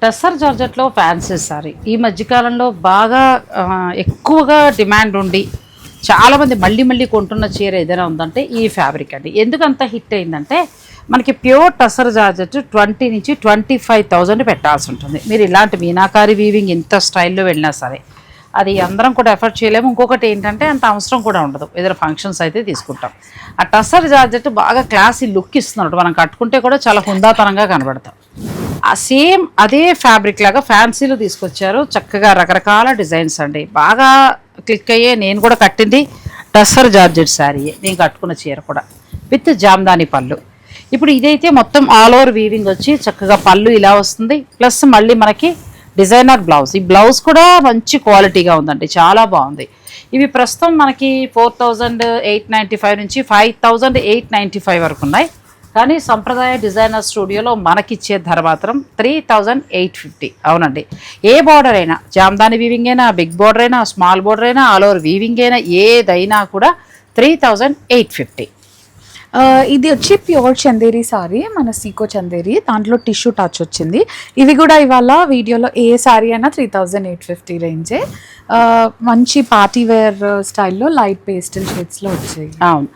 Tussar జార్జెట్లో fancy sorry ఈ మధ్యకాలంలో బాగా ఎక్కువగా డిమాండ్ ఉండి చాలామంది మళ్ళీ మళ్ళీ కొంటున్న చీర ఏదైనా ఉందంటే ఈ ఫ్యాబ్రిక్ అండి. ఎందుకు అంత హిట్ అయిందంటే మనకి ప్యూర్ టస్సర్ జార్జెట్ 20 నుంచి 25,000 పెట్టాల్సి ఉంటుంది. మీరు ఇలాంటి మీనాకారి వీవింగ్ ఇంత స్టైల్లో వెళ్ళినా సరే అది అందరం కూడా ఎఫర్ట్ చేయలేము. ఇంకొకటి ఏంటంటే అంత అవసరం కూడా ఉండదు, ఏదైనా ఫంక్షన్స్ అయితే తీసుకుంటాం. ఆ టస్సర్ జార్జెట్ బాగా క్లాసీ లుక్ ఇస్తున్నట్టు మనం కట్టుకుంటే కూడా చాలా హుందాతనంగా కనబడతాం. ఆ సేమ్ అదే ఫ్యాబ్రిక్ లాగా ఫ్యాన్సీలో తీసుకొచ్చారు, చక్కగా రకరకాల డిజైన్స్ అండి. బాగా క్లిక్ అయ్యే నేను కూడా కట్టింది టస్సర్ జార్జెట్ శారీయే, నేను కట్టుకున్న చీర కూడా విత్ జామ్దాని పళ్ళు. ఇప్పుడు ఇదైతే మొత్తం ఆల్ ఓవర్ వీవింగ్ వచ్చి చక్కగా పళ్ళు ఇలా వస్తుంది, ప్లస్ మళ్ళీ మనకి డిజైనర్ బ్లౌజ్. ఈ బ్లౌజ్ కూడా మంచి క్వాలిటీగా ఉందండి, చాలా బాగుంది. ఇవి ప్రస్తుతం మనకి 4,895 నుంచి 5,895 వరకు ఉన్నాయి. కానీ సంప్రదాయ డిజైనర్ స్టూడియోలో మనకిచ్చే ధర మాత్రం 3,850. అవునండి, ఏ బార్డర్ అయినా, జామ్దాని వీవింగ్ అయినా, బిగ్ బార్డర్ అయినా, స్మాల్ బార్డర్ అయినా, ఆల్ ఓవర్ వీవింగ్ అయినా ఏదైనా కూడా 3,850. ఇది వచ్చి ప్యూర్ చందేరి సారీ, మన సీకో చందేరి, దాంట్లో టిష్యూ టచ్ వచ్చింది. ఇవి కూడా ఇవాళ వీడియోలో ఏ సారీ అయినా 3,850 రేంజే. మంచి పార్టీ వేర్ స్టైల్లో లైట్ పేస్టల్ షేడ్స్లో వచ్చాయి. అవును,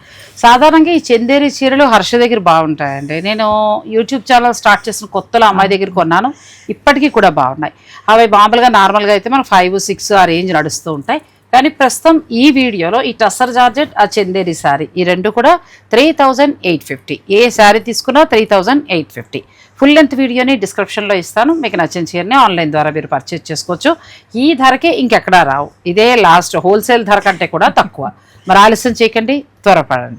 సాధారణంగా ఈ చందేరి చీరలు హర్ష దగ్గర బాగుంటాయండి. నేను యూట్యూబ్ ఛానల్ స్టార్ట్ చేసిన కొత్తలో అమ్మాయి దగ్గర కొన్నాను, ఇప్పటికీ కూడా బాగున్నాయి. అవి మామూలుగా నార్మల్గా అయితే మనం 5, 6 ఆ రేంజ్ నడుస్తూ ఉంటాయి. కానీ ప్రస్తుతం ఈ వీడియోలో ఈ టస్సర్ జార్జెట్, ఆ చందేరి శారీ, ఈ రెండు కూడా 3,850. ఏ శారీ తీసుకున్నా 3,850. ఫుల్ లెంత్ వీడియోని డిస్క్రిప్షన్లో ఇస్తాను, మీకు నచ్చిన చీరని ఆన్లైన్ ద్వారా మీరు పర్చేజ్ చేసుకోవచ్చు. ఈ ధరకే ఇంకెక్కడా రావు, ఇదే లాస్ట్, హోల్సేల్ ధర కంటే కూడా తక్కువ. మరి ఆలస్యం చేయకండి, త్వరపడండి.